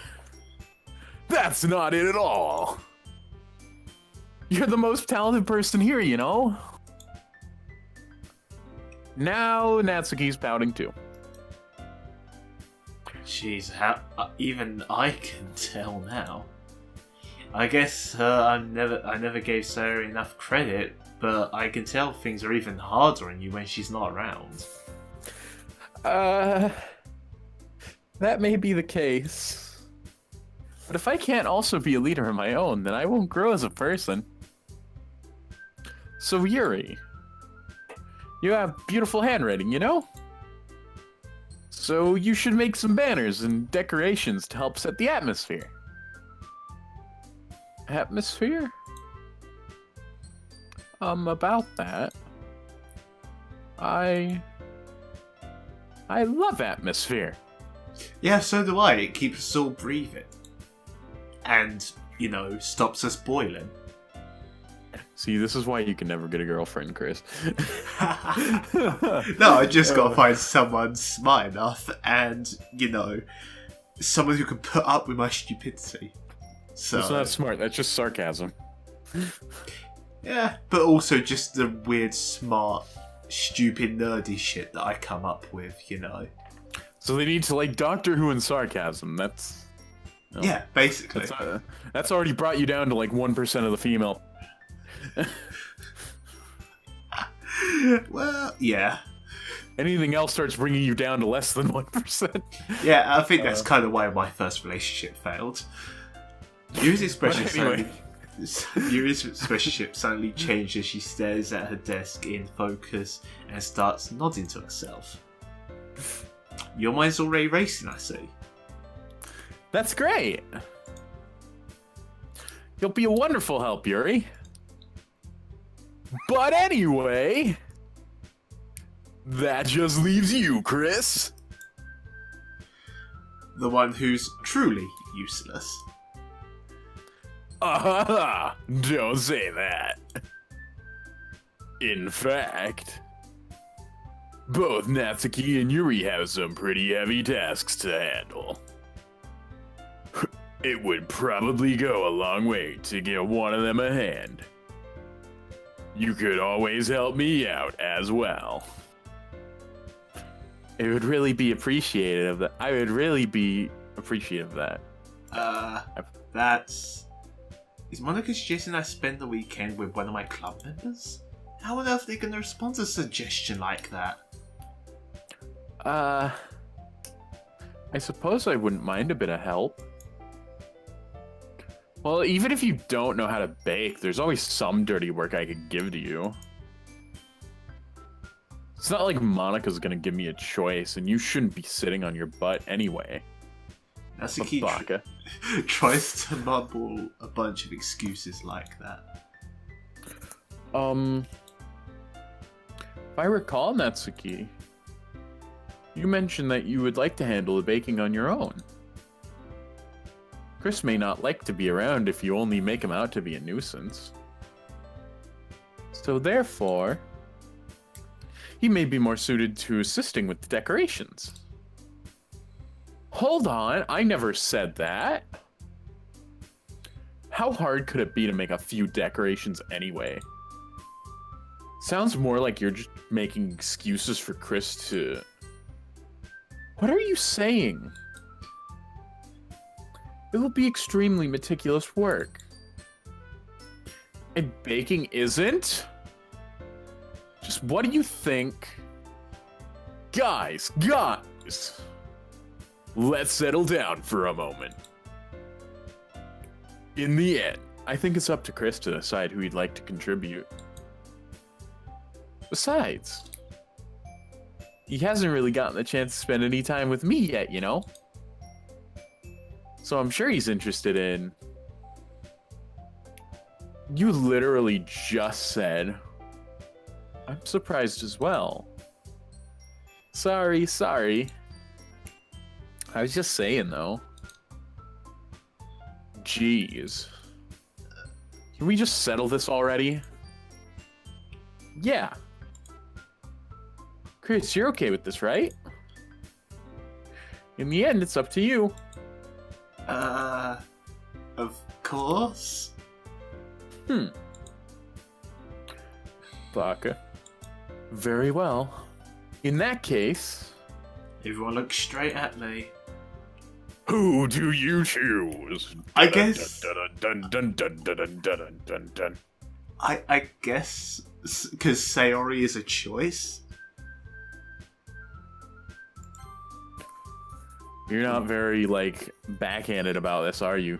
That's not it at all! You're the most talented person here, you know? Now Natsuki's pouting too. Jeez, how even I can tell now. I guess I never gave Sarah enough credit, but I can tell things are even harder on you when she's not around. That may be the case. But if I can't also be a leader of my own, then I won't grow as a person. So Yuri, you have beautiful handwriting, you know? So you should make some banners and decorations to help set the atmosphere. Atmosphere? About that. I love atmosphere. Yeah, so do I. It keeps us all breathing. And, stops us boiling. See, this is why you can never get a girlfriend, Chris. No, I just gotta find someone smart enough and, someone who can put up with my stupidity. So That's not smart, that's just sarcasm. Yeah, but also just the weird, smart, stupid, nerdy shit that I come up with, So they need to like Doctor Who and sarcasm, that's... Oh. Yeah, basically. That's already brought you down to like 1% of the female. Well, yeah. Anything else starts bringing you down to less than 1%. Yeah, I think that's kind of why my first relationship failed. Yuri's expression suddenly changed as she stares at her desk in focus and starts nodding to herself. Your mind's already racing, I see. That's great. You'll be a wonderful help, Yuri. But anyway, that just leaves you, Chris. The one who's truly useless. Don't say that. In fact, both Natsuki and Yuri have some pretty heavy tasks to handle. It would probably go a long way to give one of them a hand. You could always help me out as well. It would really be appreciated of that. I would really be appreciative of that. That's... Is Monika suggesting I spend the weekend with one of my club members? How on earth are they going to respond to a suggestion like that? I suppose I wouldn't mind a bit of help. Well, even if you don't know how to bake, there's always some dirty work I could give to you. It's not like Monika's gonna give me a choice, and you shouldn't be sitting on your butt anyway. Natsuki tries to mumble a bunch of excuses like that. If I recall, Natsuki, you mentioned that you would like to handle the baking on your own. Chris may not like to be around if you only make him out to be a nuisance. So therefore, he may be more suited to assisting with the decorations. Hold on, I never said that. How hard could it be to make a few decorations anyway? Sounds more like you're just making excuses for Chris to... What are you saying? It will be extremely meticulous work. And baking isn't? Just what do you think? Guys! Let's settle down for a moment. In the end, I think it's up to Chris to decide who he'd like to contribute. Besides, he hasn't really gotten the chance to spend any time with me yet, you know? So I'm sure he's interested in... You literally just said... I'm surprised as well. Sorry. I was just saying, though. Jeez. Can we just settle this already? Yeah. Chris, you're okay with this, right? In the end, it's up to you. Of course. Baka. Very well. In that case... Everyone looks straight at me. Who do you choose? I guess. Dun, dun, dun, dun, dun, dun, dun, dun, dun. I guess because Sayori is a choice. You're not very, like, backhanded about this, are you?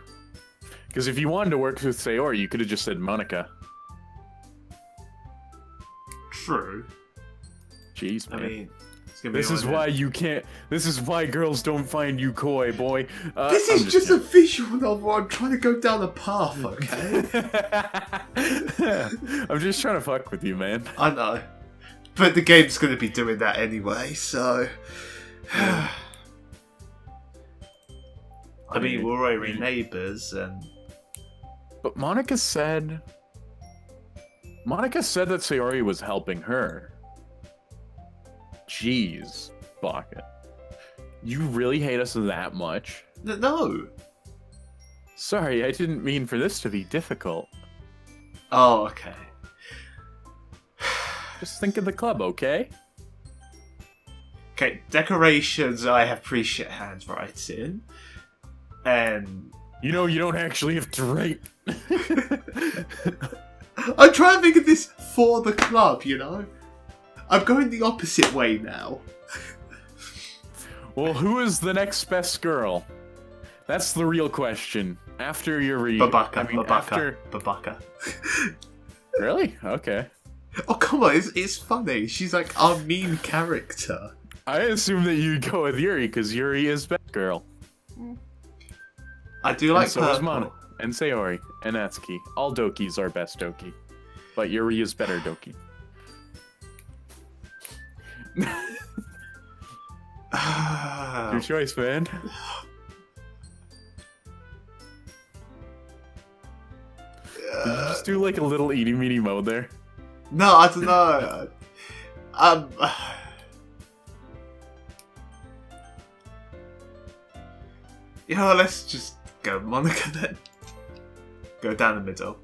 Because if you wanted to work with Sayori, you could have just said Monika. True. Jeez, man. I mean, it's gonna be This is why you can't. This is why girls don't find you coy, boy. This is just a visual novel. I'm trying to go down a path, okay? I'm just trying to fuck with you, man. I know. But the game's going to be doing that anyway, so... I mean, we're already neighbours, and... But Monika said that Sayori was helping her. Jeez, Baka. You really hate us that much? No. Sorry, I didn't mean for this to be difficult. Oh, okay. Just think of the club, okay? Okay, decorations I have appreciate handwriting. And... You know, you don't actually have to write. I'm trying to think of this for the club, you know? I'm going the opposite way now. Well, who is the next best girl? That's the real question. After your Babaka. Really? Okay. Oh, come on, it's funny. She's like our mean character. I assume that you'd go with Yuri, because Yuri is best girl. I do like and so is purple. Mana, and Sayori, and Natsuki. All Dokis are best Doki. But Yuri is better Doki. Your choice, man. Did you just do like a little eaty meaty mode there? No, I don't know. You know, let's just go Monika then. Go down the middle.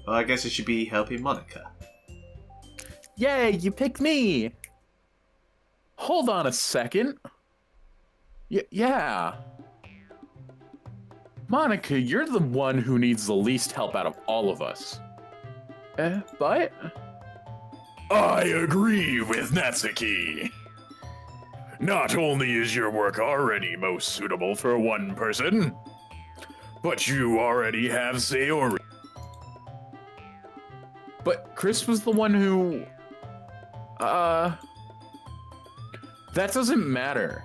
Well, I guess it should be helping Monika. Yay, you picked me! Hold on a second. Yeah. Monika, you're the one who needs the least help out of all of us. But? I agree with Natsuki. Not only is your work already most suitable for one person, but you already have Sayori. But Chris was the one who... That doesn't matter.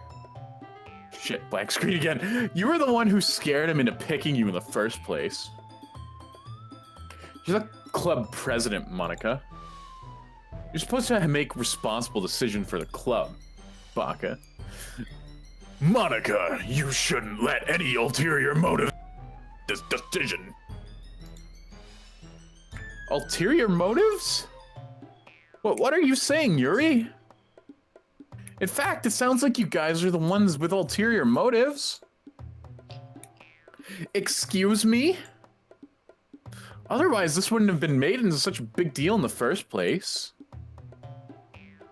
Shit, black screen again. You were the one who scared him into picking you in the first place. You're the club president, Monika. You're supposed to make responsible decision for the club, Baka. Monika, you shouldn't let any ulterior motive this decision. Ulterior motives? What are you saying, Yuri? In fact, it sounds like you guys are the ones with ulterior motives. Excuse me? Otherwise, this wouldn't have been made into such a big deal in the first place.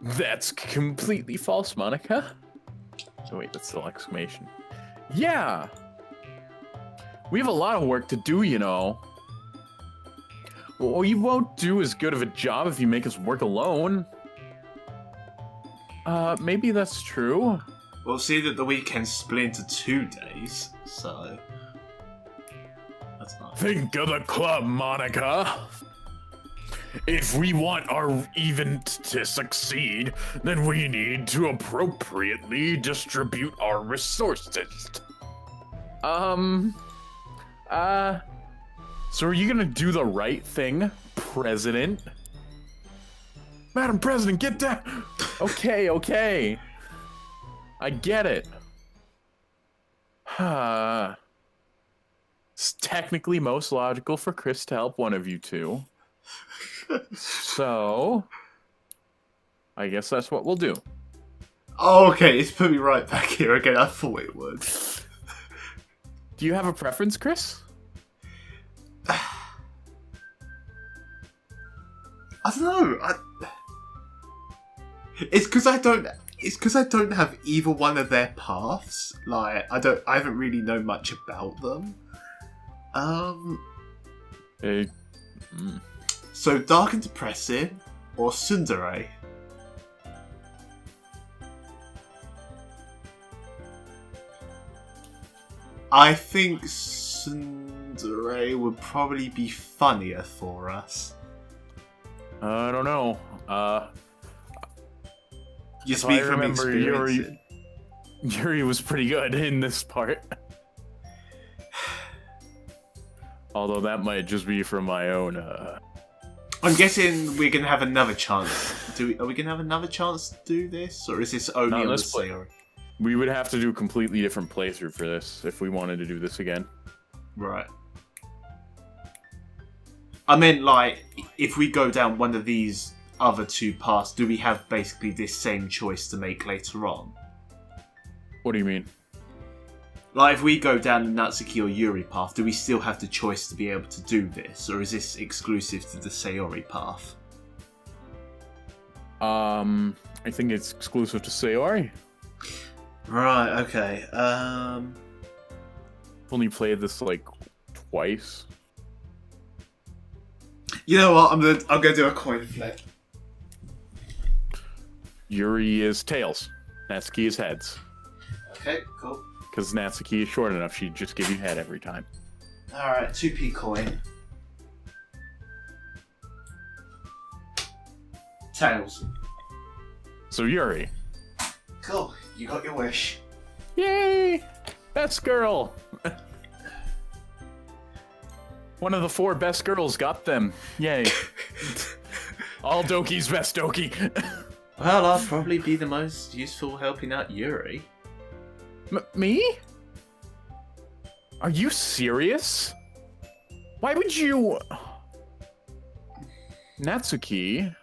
That's completely false, Monika. Oh wait, that's still exclamation. Yeah! We have a lot of work to do, you know. Well, you won't do as good of a job if you make us work alone. Maybe that's true. We'll see that the weekend's split into 2 days, so... That's not... Think of the club, Monika. If we want our event to succeed, then we need to appropriately distribute our resources. So are you gonna do the right thing, President? Madam President, get down! Okay. I get it. It's technically most logical for Chris to help one of you two. So, I guess that's what we'll do. Oh, okay, it's put me right back here again. I thought it would. Do you have a preference, Chris? I don't know. It's because I don't... it's because I don't have either one of their paths. Like, I haven't really known much about them. So dark and depressing, or tsundere? I think tsundere would probably be funnier for us. I don't know. You speak from experience. Yuri was pretty good in this part. Although that might just be from my own. I'm guessing we're gonna have another chance. Are we gonna have another chance to do this, or is this only on the Sayori? We would have to do a completely different playthrough for this if we wanted to do this again. Right. I meant, like, if we go down one of these other two paths, do we have basically this same choice to make later on? What do you mean? Like, if we go down the Natsuki or Yuri path, do we still have the choice to be able to do this, or is this exclusive to the Sayori path? I think it's exclusive to Sayori. Right, okay. I've only played this, like, twice. You know what? I'm gonna do a coin flip. Yuri is tails. Natsuki is heads. Okay, cool. Because Natsuki is short enough, she'd just give you head every time. Alright, 2p coin. Tails. So Yuri. Cool, you got your wish. Yay! Best girl! One of the 4 best girls got them. Yay. All Doki's best Doki. Well, I'll probably be the most useful helping out Yuri. Me? Are you serious? Why would you... Natsuki?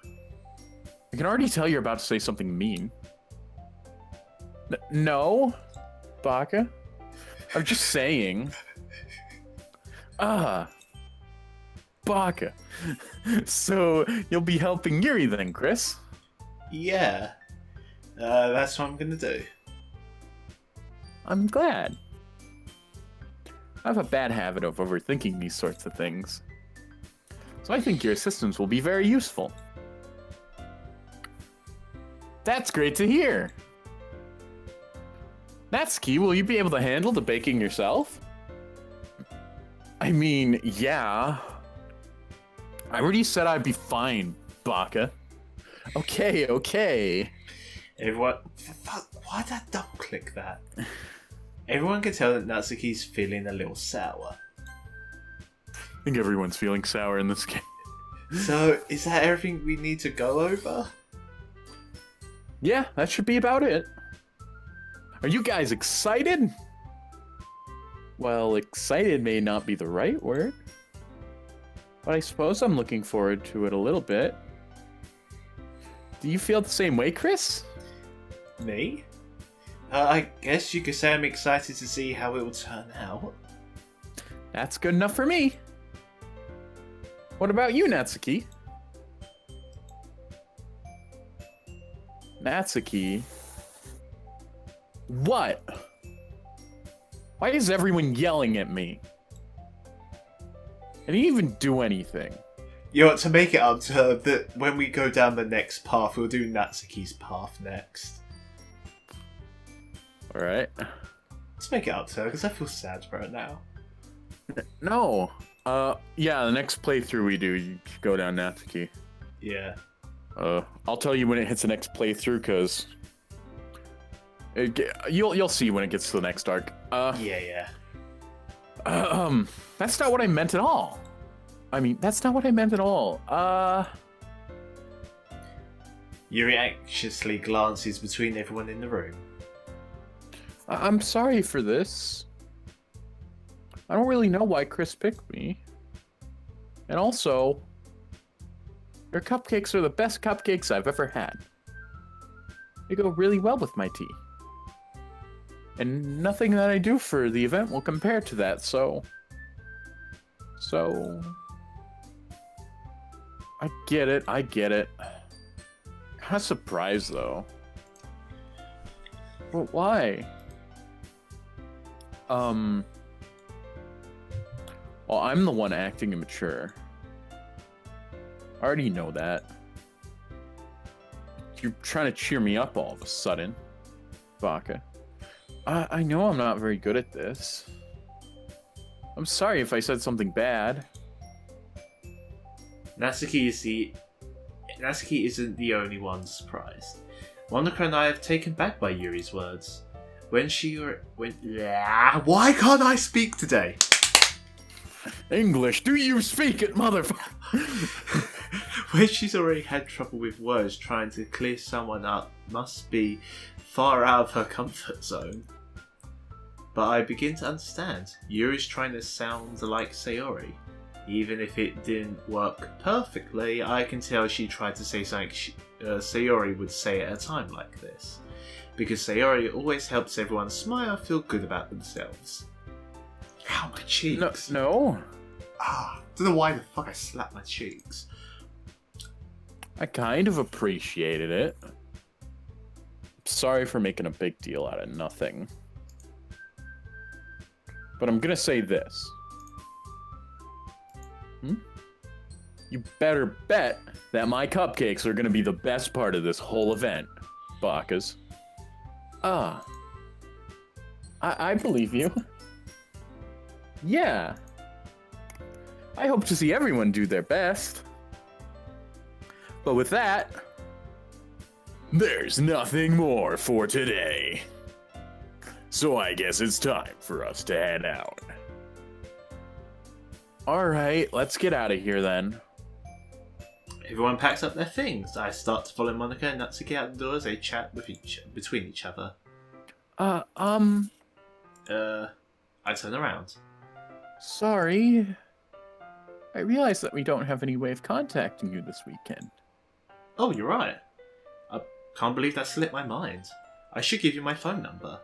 I can already tell you're about to say something mean. No, Baka. I'm just saying. Baka. So, you'll be helping Yuri then, Chris? Yeah. That's what I'm gonna do. I'm glad. I have a bad habit of overthinking these sorts of things. So I think your assistance will be very useful. That's great to hear. Natsuki, will you be able to handle the baking yourself? I mean, yeah. I already said I'd be fine, Baka. Okay. Everyone... Why'd I double-click that? Everyone can tell that Natsuki's feeling a little sour. I think everyone's feeling sour in this game. So, is that everything we need to go over? Yeah, that should be about it. Are you guys excited? Well, excited may not be the right word. But I suppose I'm looking forward to it a little bit. Do you feel the same way, Chris? Me? I guess you could say I'm excited to see how it will turn out. That's good enough for me. What about you, Natsuki? Natsuki? What? Why is everyone yelling at me? I didn't even do anything. You know, to make it up to her, that when we go down the next path, we'll do Natsuki's path next. Alright. Let's make it up to her, because I feel sad for her now. No. Yeah, the next playthrough we do, you go down Natsuki. Yeah. I'll tell you when it hits the next playthrough, because... You'll see when it gets to the next arc. Yeah. That's not what I meant at all. That's not what I meant at all. Yuri anxiously glances between everyone in the room. I'm sorry for this. I don't really know why Chris picked me. And also, your cupcakes are the best cupcakes I've ever had. They go really well with my tea. And nothing that I do for the event will compare to that, so... I get it. Kinda surprised, though. But why? Well, I'm the one acting immature. I already know that. You're trying to cheer me up all of a sudden, Baka. I know I'm not very good at this. I'm sorry if I said something bad. Natsuki isn't the only one surprised. Monika and I have taken back by Yuri's words. Why can't I speak today? English, do you speak it, motherfucker? When she's already had trouble with words, trying to clear someone up must be far out of her comfort zone. But I begin to understand. Yuri's trying to sound like Sayori. Even if it didn't work perfectly, I can tell she tried to say something Sayori would say at a time like this. Because Sayori always helps everyone smile and feel good about themselves. Ow, my cheeks. No. Don't know why the fuck I slapped my cheeks. I kind of appreciated it. Sorry for making a big deal out of nothing. But I'm gonna say this. You better bet that my cupcakes are gonna be the best part of this whole event, Bakas. I believe you. Yeah. I hope to see everyone do their best. But with that, there's nothing more for today. So I guess it's time for us to head out. Alright, let's get out of here then. Everyone packs up their things. I start to follow Monika and Natsuki out the door as they chat between each other. I turn around. Sorry. I realize that we don't have any way of contacting you this weekend. Oh, you're right. I can't believe that slipped my mind. I should give you my phone number.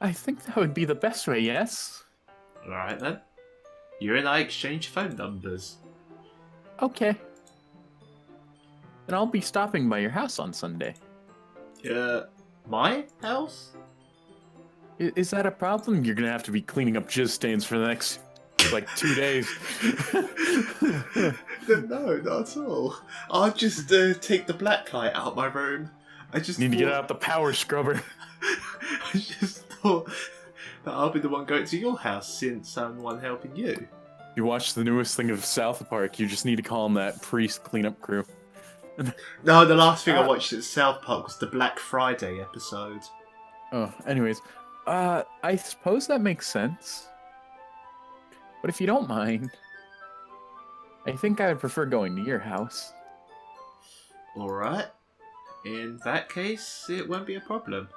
I think that would be the best way, yes? Alright then. You and I exchange phone numbers. Okay. And I'll be stopping by your house on Sunday. My house? Is that a problem? You're gonna have to be cleaning up jizz stains for the next, 2 days. No, not at all. I'll just take the black light out my room. I just need to get out the power scrubber. I just thought that I'll be the one going to your house since I'm the one helping you. You watched the newest thing of South Park. You just need to call them that priest cleanup crew. No, the last thing I watched at South Park was the Black Friday episode. Oh, anyways. I suppose that makes sense. But if you don't mind, I think I would prefer going to your house. Alright. In that case, it won't be a problem.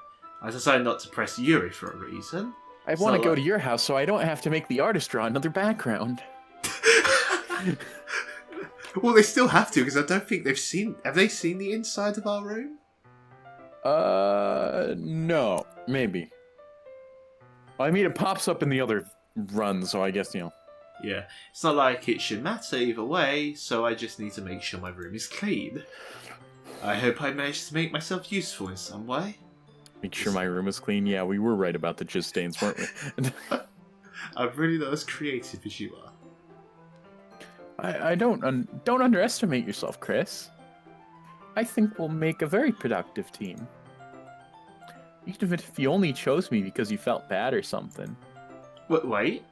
I decided not to press Yuri for a reason. I want to go to your house so I don't have to make the artist draw another background. Well, they still have to, because I don't think they've seen... Have they seen the inside of our room? No. Maybe. I mean, it pops up in the other run, so I guess, Yeah, it's not like it should matter either way, so I just need to make sure my room is clean. I hope I managed to make myself useful in some way. Make sure my room is clean? Yeah, we were right about the jizz stains, weren't we? I'm really not as creative as you are. I don't underestimate yourself, Chris. I think we'll make a very productive team. Even if you only chose me because you felt bad or something. Wait?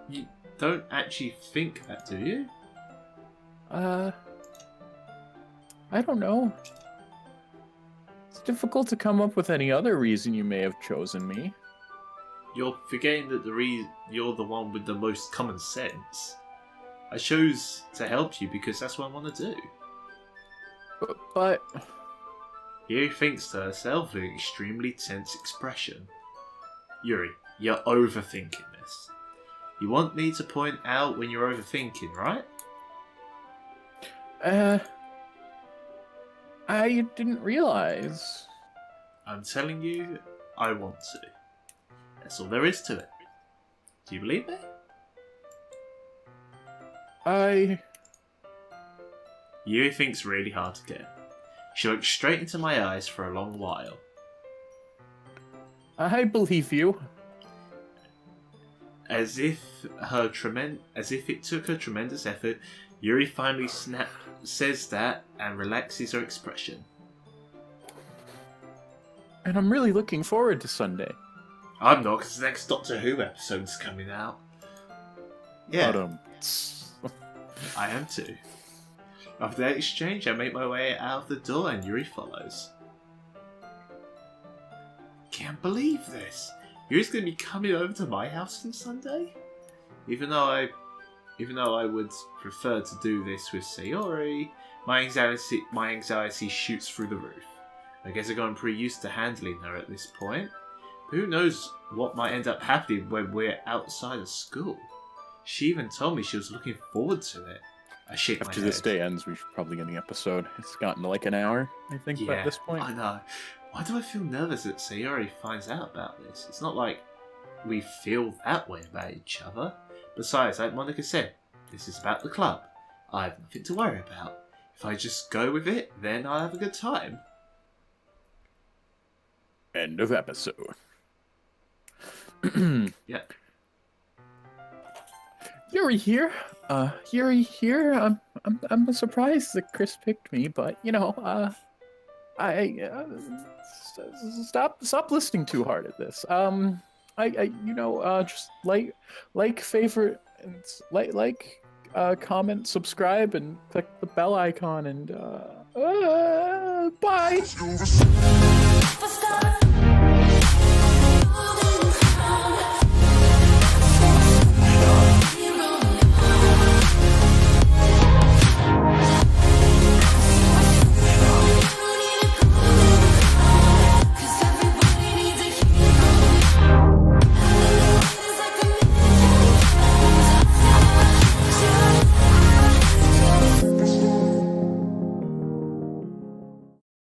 You don't actually think that, do you? I don't know. It's difficult to come up with any other reason you may have chosen me. You're forgetting that you're the one with the most common sense. I chose to help you because that's what I want to do. But... Yuri thinks to herself with an extremely tense expression. Yuri, you're overthinking this. You want me to point out when you're overthinking, right? I didn't realize. I'm telling you, I want to. That's all there is to it. Do you believe me? Yuri thinks really hard to get. She looked straight into my eyes for a long while. I believe you. As if it took her tremendous effort, Yuri finally says that and relaxes her expression. And I'm really looking forward to Sunday. I'm not, because the next Doctor Who episode's coming out. Yeah, I am too. After that exchange, I make my way out of the door and Yuri follows. Can't believe this. Yuri's going to be coming over to my house on Sunday? Even though I would prefer to do this with Sayori, my anxiety shoots through the roof. I guess I've gotten pretty used to handling her at this point. But who knows what might end up happening when we're outside of school. She even told me she was looking forward to it. I shake my head. After this day ends, we should probably get an episode. It's gotten to like an hour, I think, at this point. I know. Why do I feel nervous that Sayori finds out about this? It's not like we feel that way about each other. Besides, like Monika said, this is about the club. I have nothing to worry about. If I just go with it, then I'll have a good time. End of episode. Yeah. Yuri here. Yuri here. I'm surprised that Chris picked me, but you know, stop listening too hard at this. Just like, favorite, and comment, subscribe, and click the bell icon, and bye.